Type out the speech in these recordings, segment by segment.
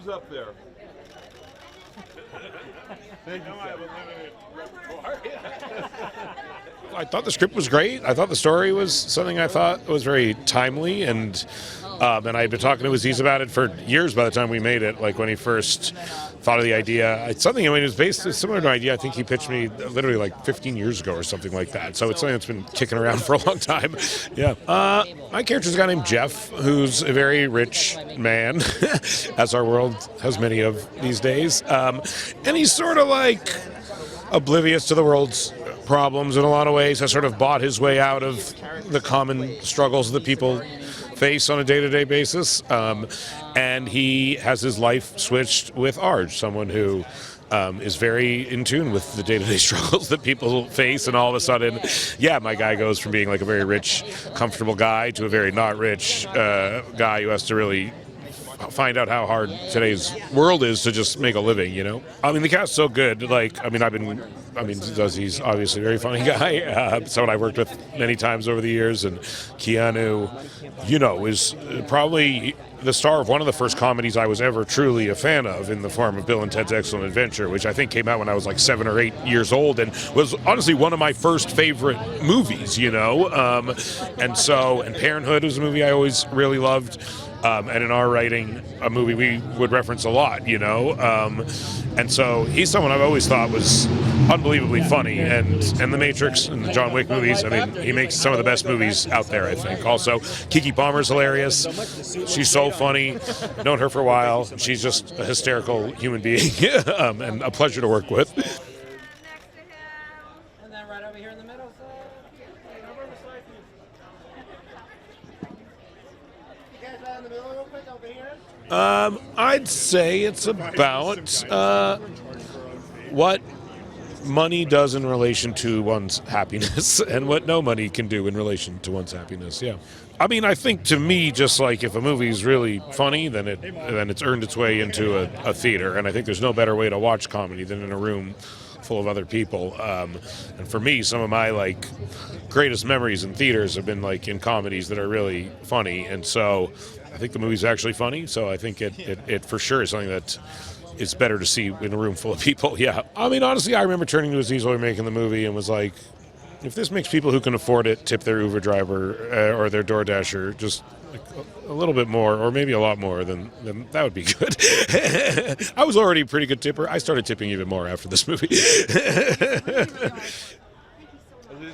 Who's up there? Thank you. I thought the script was great. I thought the story was something I thought was very timely, and I'd been talking to Aziz about it for years by the time we made it, like when he first thought of the idea. It's something, I mean, it was based similar to an idea I think he pitched me literally like 15 years ago or something like that. So it's something that's been kicking around for a long time. Yeah. My character's a guy named Jeff, who's a very rich man, as our world has many of these days. And he's sort of like oblivious to the world's problems in a lot of ways, has sort of bought his way out of the common struggles that people face on a day-to-day basis, and he has his life switched with Arj, someone who is very in tune with the day-to-day struggles that people face, and all of a sudden, yeah, my guy goes from being like a very rich, comfortable guy to a very not rich guy who has to really find out how hard today's world is to just make a living, you know? I mean, the cast's so good. Like, he's obviously a very funny guy. Someone I've worked with many times over the years. And Keanu, you know, is probably the star of one of the first comedies I was ever truly a fan of, in the form of Bill and Ted's Excellent Adventure, which I think came out when I was like 7 or 8 years old and was honestly one of my first favorite movies, you know? And Parenthood was a movie I always really loved. And in our writing, a movie we would reference a lot, you know? And so he's someone I've always thought was unbelievably funny. And The Matrix and the John Wick movies, I mean, he makes some of the best movies out there, I think. Also, Keke Palmer's hilarious. She's so funny. Known her for a while. She's just a hysterical human being and a pleasure to work with. And then right over here in the middle, I'd say it's about what money does in relation to one's happiness and what no money can do in relation to one's happiness. Yeah. I mean, I think to me, just like if a movie's really funny, then it's earned its way into a theater. And I think there's no better way to watch comedy than in a room full of other people. And for me, some of my like greatest memories in theaters have been like in comedies that are really funny. And so I think the movie's actually funny. So I think it for sure is something that it's better to see in a room full of people. Yeah. I mean, honestly, I remember turning to Aziz while we were making the movie and was like, if this makes people who can afford it tip their Uber driver or their DoorDasher just like a little bit more, or maybe a lot more, then that would be good. I was already a pretty good tipper. I started tipping even more after this movie. Aziz,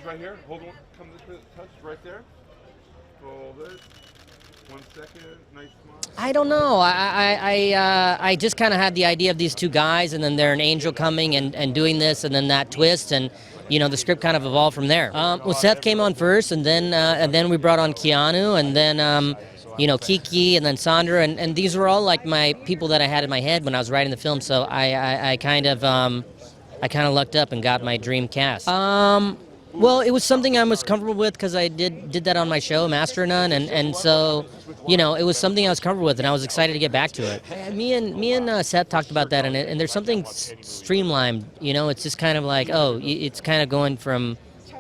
right here. Hold on. Come this touch right there. Hold it. 1 second. Nice smile. I don't know. I just kind of had the idea of these two guys, and then they're an angel coming and doing this, and then that twist, and you know, the script kind of evolved from there. Well, Seth came on first, and then we brought on Keanu, and then Keke, and then Sandra, and these were all like my people that I had in my head when I was writing the film. So I kind of lucked up and got my dream cast. Well, it was something I was comfortable with because I did that on my show, Master of None, and so, you know, it was something I was comfortable with, and I was excited to get back to it. Me and Seth talked about that, and there's something streamlined, you know, it's just kind of like, it's kind of going from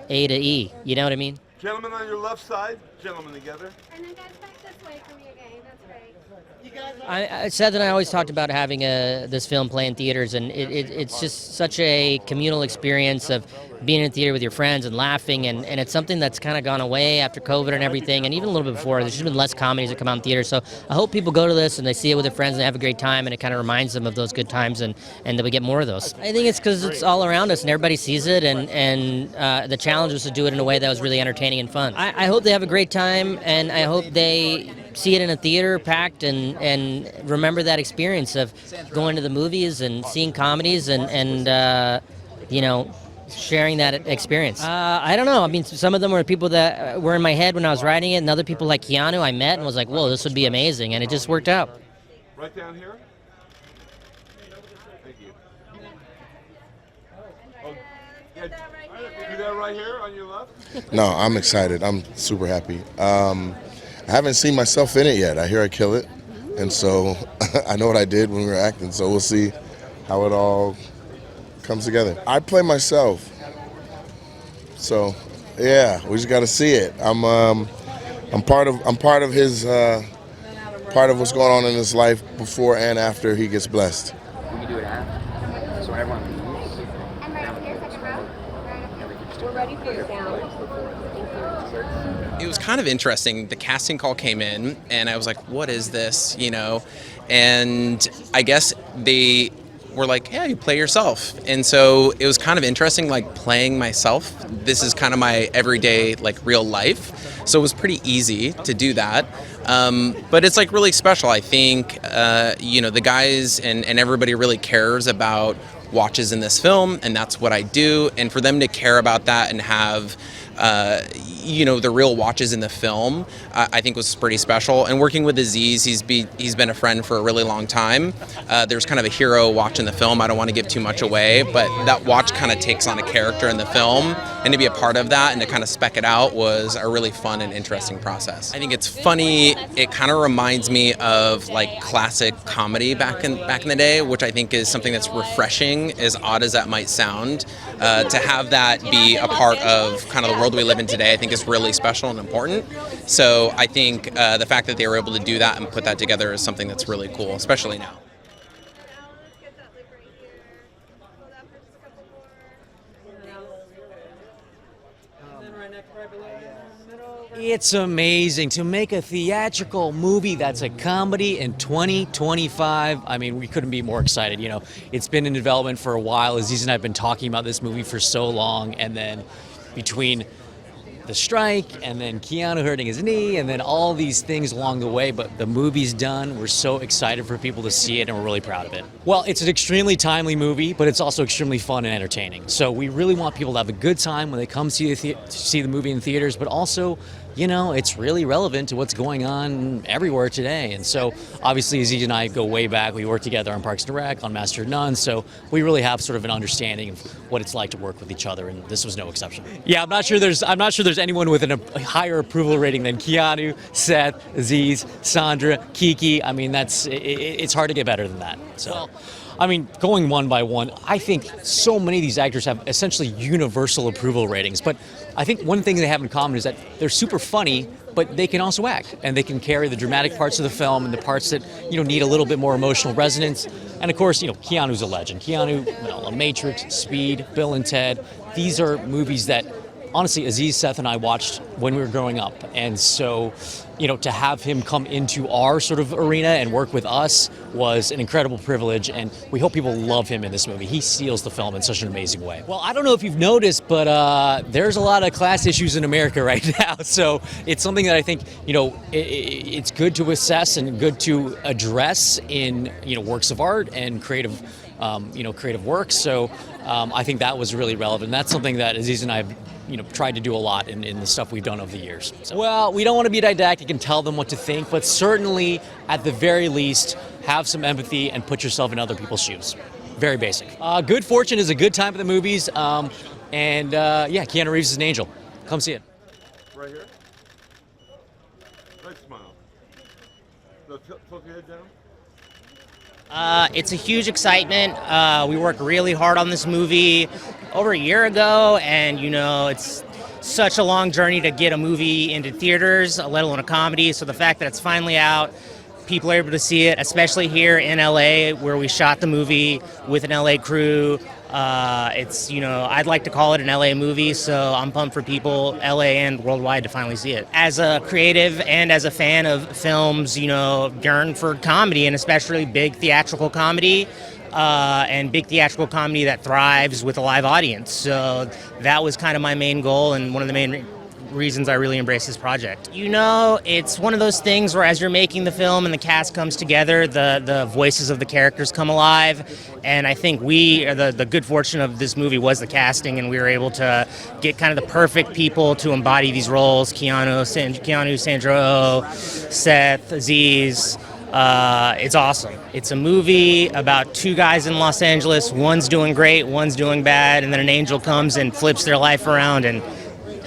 A to E, you know what I mean? Gentlemen on your left side, gentlemen together. And then guys back this way for me again, that's great. You guys Seth and I always talked about having this film play in theaters, and it's just such a communal experience of being in the theater with your friends and laughing, and it's something that's kind of gone away after COVID and everything, and even a little bit before. There's just been less comedies that come out in theaters, so I hope people go to this and they see it with their friends and they have a great time, and it kind of reminds them of those good times, and that we get more of those. I think it's because it's all around us and everybody sees it, and the challenge was to do it in a way that was really entertaining and fun. I hope they have a great time, and I hope they see it in a theater packed and remember that experience of going to the movies and seeing comedies and you know, sharing that experience. I don't know. I mean, some of them were people that were in my head when I was writing it, and other people like Keanu I met and was like, whoa, this would be amazing, and it just worked out. Right down here. Thank you. Oh, yeah, do that right here on your left. No, I'm excited. I'm super happy. I haven't seen myself in it yet. I hear I kill it, and so I know what I did when we were acting, so we'll see how it all comes together. I play myself, so yeah, we just got to see it. I'm part of his part of what's going on in his life before and after he gets blessed. We can do it after. So when everyone leaves. And right up here, second row. Right up here. We're ready for your sound. It was kind of interesting. The casting call came in, and I was like, what is this, you know? And I guess they were like, yeah, you play yourself. And so it was kind of interesting, like playing myself. This is kind of my everyday, like real life. So it was pretty easy to do that. But it's like really special. I think, you know, the guys and everybody really cares about watches in this film, and that's what I do. And for them to care about that and have, you know, the real watches in the film, I think was pretty special. And working with Aziz, he's been a friend for a really long time. There's kind of a hero watch in the film. I don't want to give too much away, but that watch kind of takes on a character in the film, and to be a part of that and to kind of spec it out was a really fun and interesting process. I think it's funny. It kind of reminds me of like classic comedy back in the day, which I think is something that's refreshing, as odd as that might sound. To have that be a part of kind of the world we live in today, I think is really special and important. So I think the fact that they were able to do that and put that together is something that's really cool, especially now. Let's get that lip right here. Hold out for just a couple more. It's amazing to make a theatrical movie that's a comedy in 2025. I mean, we couldn't be more excited. You know, it's been in development for a while. Aziz and I have been talking about this movie for so long, and then between the strike and then Keanu hurting his knee and then all these things along the way, but the movie's done. We're so excited for people to see it, and we're really proud of it. Well, it's an extremely timely movie, but it's also extremely fun and entertaining. So we really want people to have a good time when they come see the movie in theaters, but also, you know, it's really relevant to what's going on everywhere today. And so obviously Aziz and I go way back. We work together on Parks and Rec, on Master of None, so we really have sort of an understanding of what it's like to work with each other, and this was no exception. Yeah, I'm not sure there's anyone with a higher approval rating than Keanu, Seth, Aziz, Sandra, Keke. I mean, it's hard to get better than that. So, I mean, going one by one, I think so many of these actors have essentially universal approval ratings. But I think one thing they have in common is that they're super funny, but they can also act, and they can carry the dramatic parts of the film and the parts that, you know, need a little bit more emotional resonance. And of course, you know, Keanu's a legend. Keanu, you know, A Matrix, Speed, Bill and Ted. These are movies that, honestly, Aziz, Seth, and I watched when we were growing up. And so, you know, to have him come into our sort of arena and work with us was an incredible privilege, and we hope people love him in this movie. He steals the film in such an amazing way. Well, I don't know if you've noticed, but there's a lot of class issues in America right now. So it's something that I think, you know, it's good to assess and good to address in, you know, works of art and creative works. So I think that was really relevant. That's something that Aziz and I have, you know, tried to do a lot in the stuff we've done over the years. So, well, we don't want to be didactic and tell them what to think, but certainly, at the very least, have some empathy and put yourself in other people's shoes. Very basic. Good fortune is a good time at the movies, yeah, Keanu Reeves is an angel. Come see it. Right here. Nice smile. So tilt your head down. It's a huge excitement. We worked really hard on this movie over a year ago, and you know, it's such a long journey to get a movie into theaters, let alone a comedy. So the fact that it's finally out, people are able to see it, especially here in LA, where we shot the movie with an LA crew. It's, you know, I'd like to call it an LA movie, so I'm pumped for people, LA and worldwide, to finally see it. As a creative and as a fan of films, you know, yearn for comedy, and especially big theatrical comedy, and big theatrical comedy that thrives with a live audience. So that was kind of my main goal, and one of the main reasons I really embrace this project. You know, it's one of those things where as you're making the film and the cast comes together, the voices of the characters come alive, and I think the good fortune of this movie was the casting, and we were able to get kind of the perfect people to embody these roles. Keanu, Sandra Oh, Seth, Aziz. It's awesome. It's a movie about two guys in Los Angeles. One's doing great, one's doing bad, and then an angel comes and flips their life around, and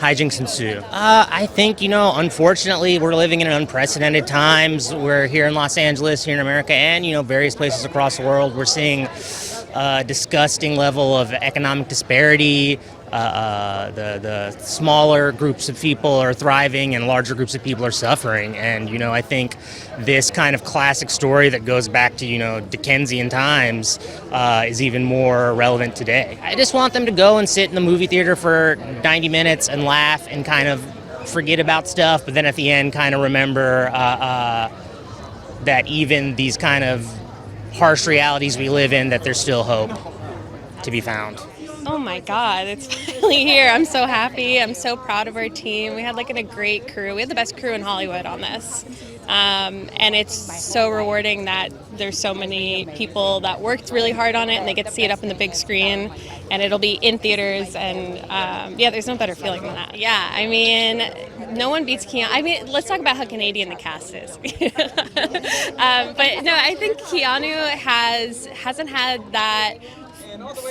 hijinks ensue. I think, you know, unfortunately, we're living in unprecedented times. We're here in Los Angeles, here in America, and, you know, various places across the world. We're seeing a disgusting level of economic disparity, the smaller groups of people are thriving and larger groups of people are suffering. And, I think this kind of classic story that goes back to, Dickensian times is even more relevant today. I just want them to go and sit in the movie theater for 90 minutes and laugh and kind of forget about stuff, but then at the end kind of remember that even these kind of harsh realities we live in, that there's still hope to be found. Oh my God, it's finally here. I'm so happy. I'm so proud of our team. We had a great crew. We had the best crew in Hollywood on this. And it's so rewarding that there's so many people that worked really hard on it and they get to see it up in the big screen and it'll be in theaters and there's no better feeling than that. Yeah, I mean, no one beats Keanu. I mean, let's talk about how Canadian the cast is. But no, I think Keanu hasn't had that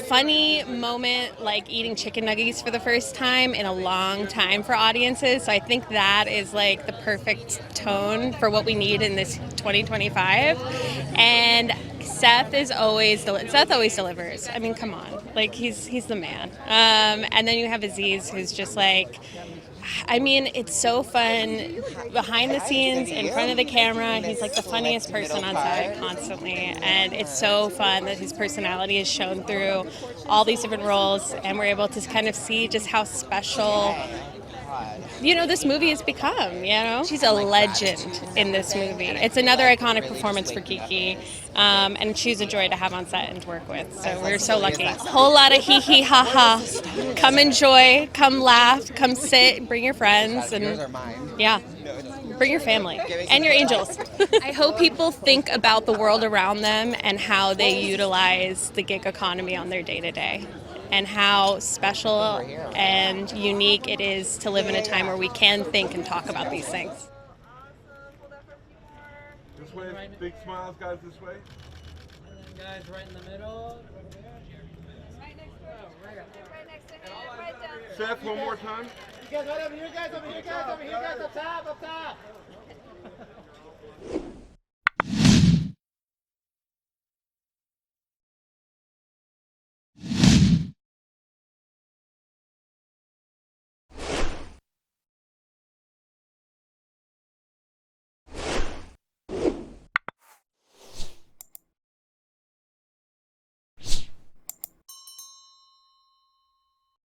funny moment like eating chicken nuggets for the first time in a long time for audiences. So I think that is the perfect tone for what we need in this 2025. And Seth always delivers. I mean, come on, he's the man. And then you have Aziz, who's just I mean, it's so fun behind the scenes, in front of the camera. He's the funniest person on set constantly, and it's so fun that his personality is shown through all these different roles, and we're able to kind of see just how special this movie has become. She's a legend in this movie. It's another iconic performance for Keke, and she's a joy to have on set and to work with. So we're so lucky. A whole lot of hee ha ha. Come enjoy, come laugh, come sit, bring your friends, and bring your family and your angels. I hope people think about the world around them and how they utilize the gig economy on their day-to-day. And how special and unique it is to live in a time where we can think and talk about these things. This way, big smiles, guys, this way. And then guys right in the middle. Right next to him, right down. Seth, one more time. You guys right over here, guys over here, guys over here, guys up top, up top.